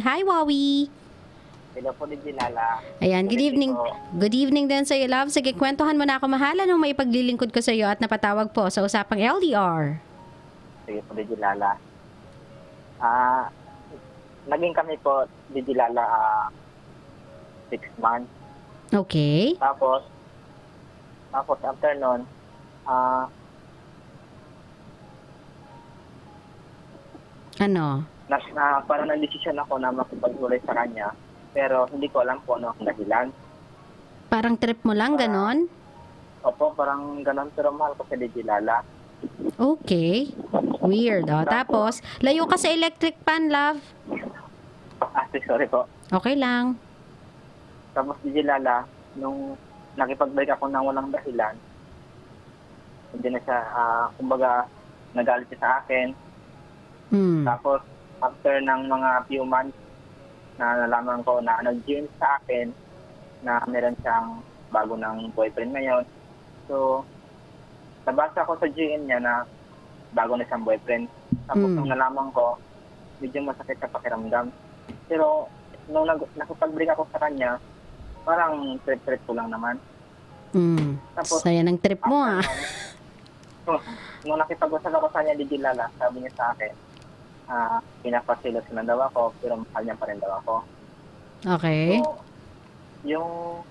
Hi, Wawi! Hello po, Digilala. Ayan, good evening. Good evening din sa iyo, love. Sige, kwentuhan mo na ako, mahal. Anong may paglilingkod ko sa iyo at napatawag po sa usapang LDR? Sige po, Digilala. Ah, naging kami po, Digilala, 6 months. Okay. Tapos after nun, Ano? parang nag-desisyon ako na makipaghiwalay sa kanya. Pero hindi ko alam po ano ang dahilan. Parang trip mo lang, ganon? Opo, parang ganun. Pero mahal ko si Digilala. Okay. Weird, oh. Tapos, layo ka sa electric pan, love. Sorry po. Okay lang. Tapos Digilala, nung nakipagbalik ako ng walang dahilan, hindi na siya, kumbaga, nagalit siya sa akin. Tapos, after ng mga few months, na nalaman ko na nag-GM sa akin na meron siyang bago ng boyfriend ngayon. So, nabasa ko sa GM niya na bago na siyang boyfriend. Tapos, nung nalaman ko, medyo masakit sa pakiramdam. Pero, nung nakipag-break ako sa kanya, parang trip-trip ko lang naman. Tapos, saya ng trip mo, ah. Nung nakipag-usap ako sa kanya, Digilala, sabi niya sa akin, pinapasilos na daw ako, pero mahal niya pa rin daw ako. Okay. So, yung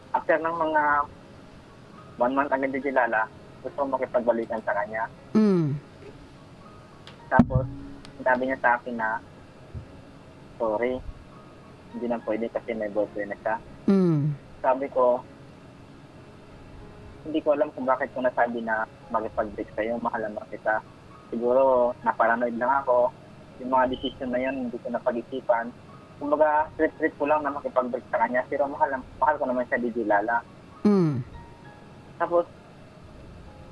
after ng mga 1 month agad Digilala, gusto ko makipagbalikan sa kanya. Tapos, sabi niya sa akin na, sorry, hindi na pwede kasi may boyfriend na siya. Sabi ko, hindi ko alam kung bakit ko nasabi na makipag-break sa'yo, mahal naman kita. Siguro, naparanoid lang ako. Yung mga decision na yun, hindi ko napag-isipan. Kumbaga, trip-trip ko lang na makipag-break sa kanya. Pero mahal ko naman siya, Digilala. Tapos,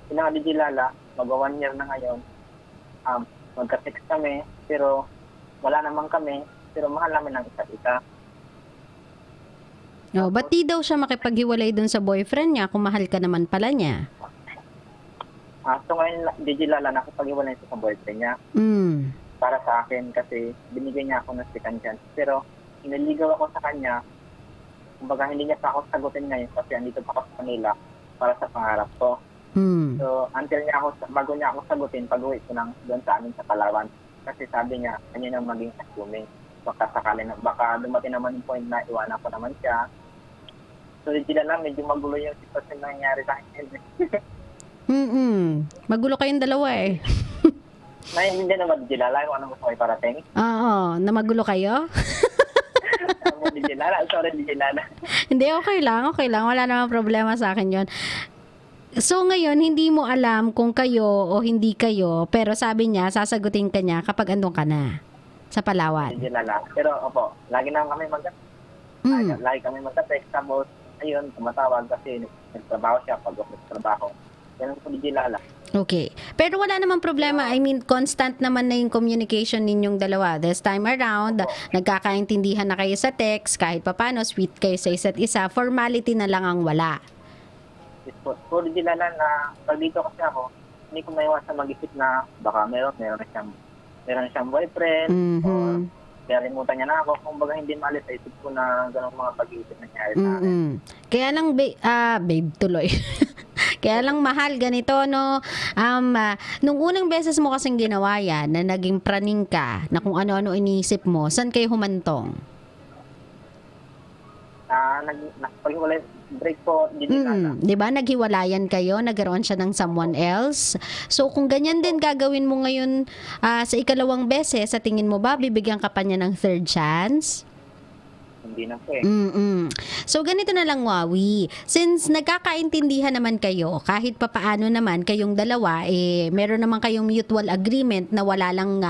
pinaka Digilala, mag-1 year na ngayon. Magka-text kami, pero wala naman kami. Pero mahal namin ng isa't isa. Oh, ba't di daw siya makipaghiwalay dun sa boyfriend niya kung mahal ka naman pala niya? So ngayon, Digilala, nakipag-iwalay siya sa boyfriend niya. Para sa akin kasi binigay niya ako ng second chance. Pero inaligaw ako sa kanya. Kumbaga hindi niya pa ako sagutin ngayon kasi andito pa ako sa kanila para sa pangarap ko. So until bago niya ako sagutin, pag-uwi ko doon sa amin sa Palawan. Kasi sabi niya, kanya nang maging assuming. Baka sakali na, baka dumating naman yung point na iwanan ko naman siya. So Digilala, medyo magulo yung sitwasyon na nangyari sa akin. Magulo kayong dalawa eh. Naiintindihan naman, Digilala, kung anong gusto ko iparating. Oo, na magulo kayo? Digilala, sorry, Digilala. Hindi, okay lang. Wala namang problema sa akin yon. So ngayon, hindi mo alam kung kayo o hindi kayo, pero sabi niya, sasagutin ka niya kapag andun ka na sa Palawan. Digilala. Pero opo, lagi na kami lagi kami magka-text. Tapos, ayun, tumatawag kasi nagtrabaho siya pag nagtrabaho. Ganun po, Digilala. Okay. Pero wala namang problema. I mean, constant naman na yung communication ninyong dalawa. This time around, nagkakaintindihan na kayo sa text, kahit papano, sweet kayo sa isa't isa. Formality na lang ang wala. So, Digilala na, pag dito kasi ako, hindi ko maiwasan mag-isip na baka meron na siyang boyfriend, or kalimutan niya na ako. Kung baga hindi maalis sa isip ko na ganong mga pag-iisip na nangyari sa akin. Kaya lang, babe tuloy. Kaya lang mahal, ganito, no? Nung unang beses mo kasing ginawa yan, na naging praning ka, na kung ano-ano iniisip mo, saan kayo humantong? Nagpag-iwalay, break po, Digilala. Diba? Naghiwalayan kayo, nagkaroon siya ng someone else. So, kung ganyan din gagawin mo ngayon sa ikalawang beses, sa tingin mo ba, bibigyan ka pa niya ng third chance? Hindi na po eh. So, ganito na lang, Wawi. Since nagkakaintindihan naman kayo, kahit papaano naman kayong dalawa, meron naman kayong mutual agreement na wala lang,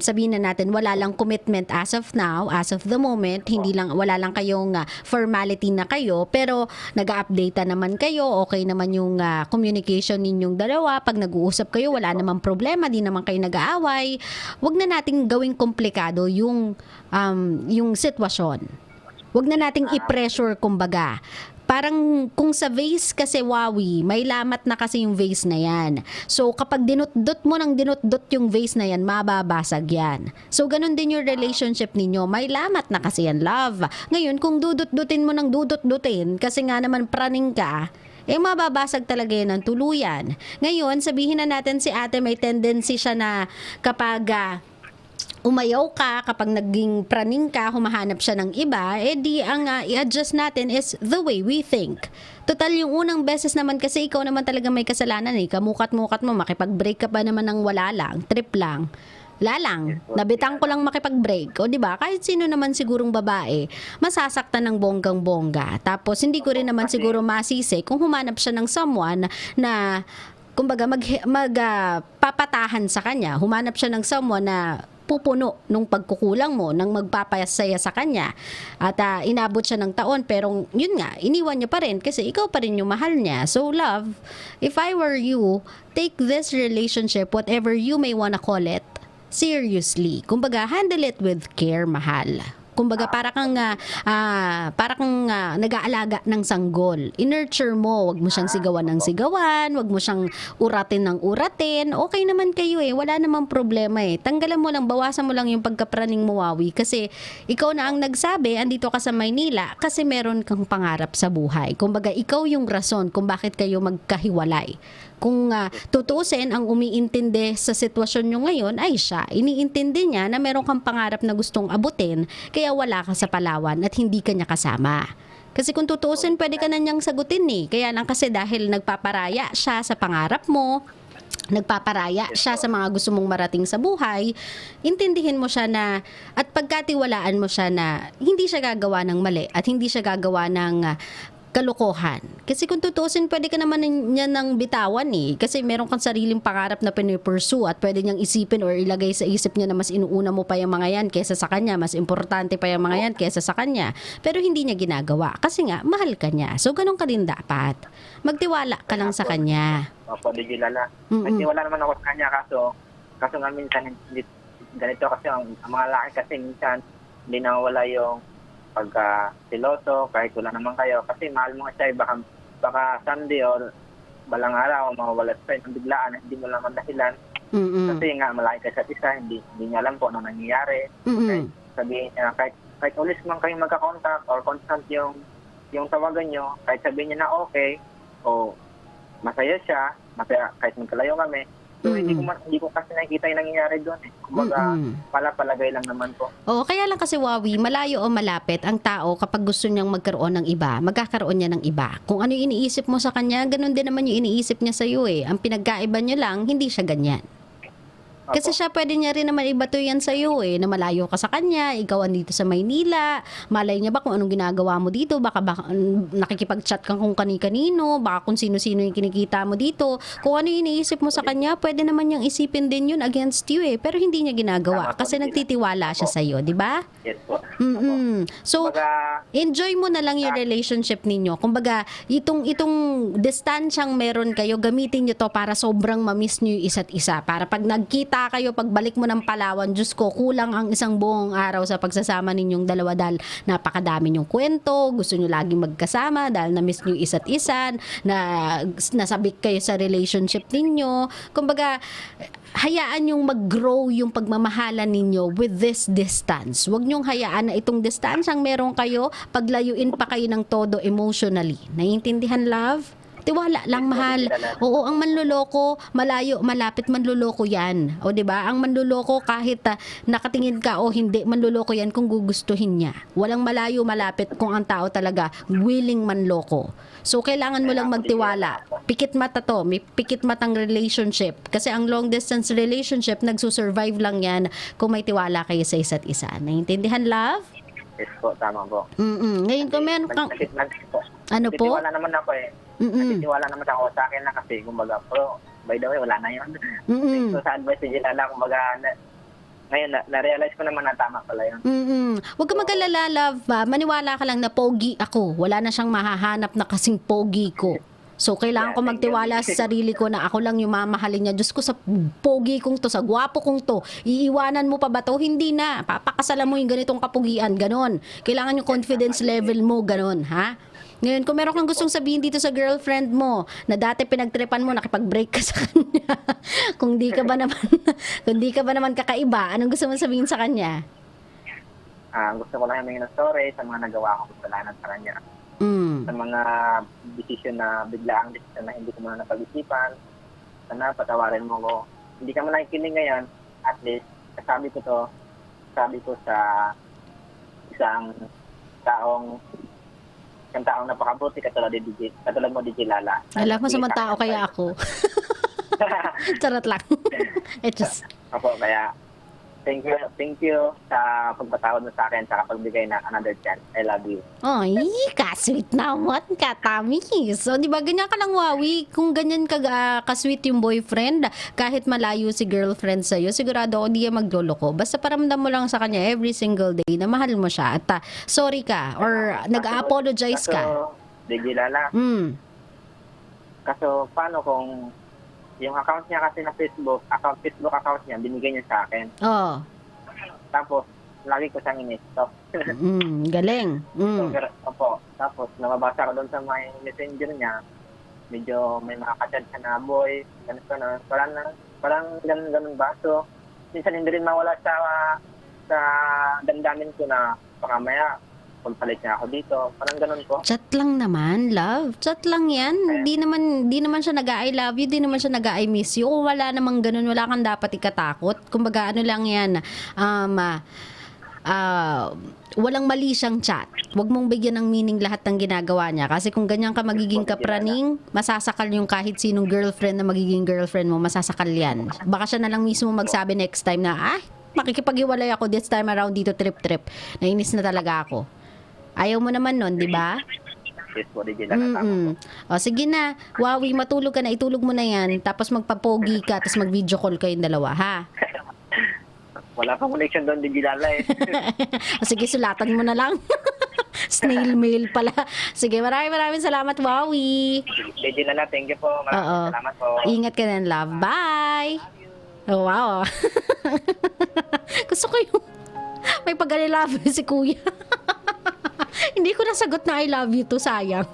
sabihin na natin, wala lang commitment as of now, as of the moment, wala lang kayong formality na kayo, pero nag-update naman kayo, okay naman yung communication ninyong dalawa, pag nag-uusap kayo, wala namang problema, di naman kayo nag-aaway. Huwag na nating gawing komplikado yung sitwasyon. Huwag na nating i-pressure, kumbaga. parang kung sa vase kasi, Wawi, may lamat na kasi yung vase na yan. So, kapag dinutdot mo ng dinutdot yung vase na yan, mababasag yan. So, ganun din yung relationship ninyo. May lamat na kasi yan, love. Ngayon, kung dudut-dutin mo ng dudut-dutin, kasi nga naman praning ka, mababasag talaga yan ng tuluyan. Ngayon, sabihin na natin si ate may tendency siya na kapag umayaw ka, kapag naging praning ka, humahanap siya ng iba, di ang i-adjust natin is the way we think. Total, yung unang beses naman kasi ikaw naman talaga may kasalanan kamukat-mukat mo, makipag-break ka pa naman ng wala lang, trip lang. Lalang, nabitang ko lang makipag-break. O di ba? Kahit sino naman sigurong babae, masasaktan ng bonggang-bongga. Tapos hindi ko rin naman siguro masisi kung humanap siya ng someone na kumbaga papatahan sa kanya. Humanap siya ng someone na pupuno nung pagkukulang mo, nang magpapasaya sa kanya. At inabot siya ng taon, pero yun nga, iniwan niya pa rin kasi ikaw pa rin yung mahal niya. So love, if I were you, take this relationship, whatever you may wanna call it, seriously. Kumbaga, handle it with care, mahal. Kumbaga, para kang nag-aalaga ng sanggol. I-nurture mo, wag mo siyang sigawan ng sigawan, wag mo siyang uratin ng uratin. Okay naman kayo wala namang problema Tanggalan mo lang, bawasan mo lang yung pagkapraning mo, Wawi. Kasi ikaw na ang nagsabi, andito ka sa Maynila, kasi meron kang pangarap sa buhay. Kumbaga, ikaw yung rason kung bakit kayo magkahiwalay. Kung tutuusin, ang umiintindi sa sitwasyon nyo ngayon ay siya. Iniintindi niya na meron kang pangarap na gustong abutin, kaya wala ka sa Palawan at hindi ka niya kasama. Kasi kung tutuusin, pwede ka na niyang sagutin Kaya lang kasi dahil nagpaparaya siya sa pangarap mo, nagpaparaya siya sa mga gusto mong marating sa buhay, intindihin mo siya na, at pagkatiwalaan mo siya na hindi siya gagawa ng mali at hindi siya gagawa ng kalokohan. Kasi kung tutusin, pwede ka naman niya ng bitawan Kasi meron kang sariling pangarap na pinipursue at pwede niyang isipin or ilagay sa isip niya na mas inuuna mo pa yung mga yan kesa sa kanya, mas importante pa yung mga yan kesa sa kanya. Pero hindi niya ginagawa kasi nga, mahal ka niya. So, ganun ka din dapat. Magtiwala ka lang sa kanya. Opo, di kilala. Nagtiwala naman ako sa kanya, kaso nga minsan, ganito kasi ang mga laki kasi minsan, hindi nawawala yung pagka-siloso, kahit wala naman kayo. Kasi mahal mo siya, baka Sunday or balang araw, mawawalat pa ng biglaan, hindi mo naman dahilan. Kasi nga, malaki ka sa isa, hindi niya alam po ano nangyayari. Okay? Sabihin niya, kahit ulis man kayong magka-contact or constant yung tawagan nyo, kahit sabihin niya na okay, o masaya siya, kahit magkalayo kami, so hindi ko kasi nakikita yung nangyayari doon Kumbaga, palagay lang naman po. Oo, kaya lang kasi, Wawi, malayo o malapit, ang tao kapag gusto niyang magkaroon ng iba, magkakaroon niya ng iba. Kung ano yung iniisip mo sa kanya, ganun din naman yung iniisip niya sa iyo Ang pinagkaiba niyo lang, hindi siya ganyan. Kasi siya pwede niya rin naman ibato yan sa iyo na malayo ka sa kanya, ikaw andito sa Maynila, malay niya ba kung anong ginagawa mo dito, baka nakikipag-chat kang kung kani-kanino, baka kung sino-sino yung kinikita mo dito. Kung ano yung iniisip mo sa kanya, pwede naman niyang isipin din yun against you pero hindi niya ginagawa kasi nagtitiwala siya sa iyo, di ba? Yes po. So, enjoy mo na lang yung relationship ninyo. Kumbaga, itong distansyang meron kayo, gamitin niyo to para sobrang mamiss niyo yung isa't isa. Para pag nagkita kayo, pagbalik mo ng Palawan, Diyos ko, kulang ang isang buong araw sa pagsasama ninyong dalawa dahil napakadami nyong kwento, gusto nyo laging magkasama dahil na-miss nyo isa't isa, nasabik kayo sa relationship ninyo. Kumbaga, hayaan yung mag-grow yung pagmamahalan ninyo with this distance. Huwag nyong hayaan na itong distansyang meron kayo, paglayuin pa kayo ng todo emotionally. Naiintindihan, love? Tiwala lang, mahal. Oo, ang manloloko, malayo, malapit, manloloko yan. O, diba? Ang manloloko, kahit nakatingin ka o hindi, manloloko yan kung gugustuhin niya. Walang malayo, malapit kung ang tao talaga willing manloko. So, kailangan mo lang magtiwala. Pikit mata to. May pikit matang relationship. Kasi ang long distance relationship, nagsusurvive lang yan kung may tiwala kayo sa isa't isa. Naiintindihan, love? Yes po, tama po. Ngayon kung meron kang... Ano po? Nagtitiwala naman ako Nagtitiwala naman ako sa akin na kasi, kumbaga, pero by the way, wala na yun. So, sa advice ni Gilala, kumbaga, ngayon, na-realize ko naman na tama pala yun. Huwag ka mag-alala, love. Maniwala ka lang na pogi ako. Wala na siyang mahahanap na kasing pogi ko. So, kailangan ko magtiwala sa sarili ko na ako lang yung mamahalin niya. Diyos ko, sa pogi kong to, sa gwapo kong to, iiwanan mo pa ba to? Hindi na. Papakasalan mo yung ganitong kapugian. Ganon. Kailangan yung confidence level mo. Ganon, ha? Ngayon, kung meron kang gustong sabihin dito sa girlfriend mo na dati pinagtripan mo, nakipag-break ka sa kanya. kung di ka ba naman kung di ka ba naman kakaiba, anong gusto mong sabihin sa kanya? Gusto ko lang humingi ng sorry sa mga nagawa ko kasalanan sa kanya. Sa mga desisyon na biglaang desisyon na hindi ko muna napag-isipan. Sana patawarin mo ko. Hindi ka man nakikinig ngayon, at least sabi ko sa isang taong napakabuti katulad mo, DJ Lala. Alam mo, sa mga tao kaya ako. Charot lang. Just... Opo, kaya thank you sa pagpatawad mo sa akin sa pagbigay ng another chance. I love you. Ay, ka-sweet naman, katamis. So, di ba, ganyan ka lang, Wawi. Kung ganyan ka ka-sweet yung boyfriend, kahit malayo si girlfriend sa'yo, sigurado ako di magloloko. Basta paramdam mo lang sa kanya every single day na mahal mo siya at sorry ka or nag-apologize ka. Kaso, DJ Lala, kaso paano kung yung account niya kasi na Facebook account niya, binigay niya sa akin. Oh. Tapos, lagi ko siyang in-stop. Galing. Opo. Tapos, nababasa ko doon sa may messenger niya, medyo may makakachat siya na boy, ganun. Parang ganun ba? So, minsan hindi rin mawala sa damdamin ko na baka maya, palit niya ako dito. Parang ganun po. Chat lang naman, love. Chat lang yan. Di naman siya nag-I love you, di naman siya nag-I miss you. Kung wala namang ganun, wala kang dapat ikatakot. Kumbaga, ano lang yan, walang mali siyang chat. Huwag mong bigyan ng meaning lahat ng ginagawa niya. Kasi kung ganyan ka magiging kapraning, masasakal yung kahit sinong girlfriend na magiging girlfriend mo, masasakal yan. Baka siya na lang mismo magsabi next time na, makikipag-iwalay ako this time around dito, trip. Nainis na talaga ako. Ayaw mo naman nun, di ba? Yes po, DJ Lala. O, sige na. Wawi, matulog ka na. Itulog mo na yan. Tapos magpapogi ka. Tapos mag-video call kayong dalawa, ha? Wala pang connection doon, DJ Lala eh. O, sige, sulatan mo na lang. Snail mail pala. Sige, maraming salamat, Wawi. DJ Lala, thank you po. Maraming salamat po. Ingat ka na, love. Bye! Oh, wow. Gusto ko yung may pag-alilove si kuya. Hindi ko nasagot na I love you to, sayang.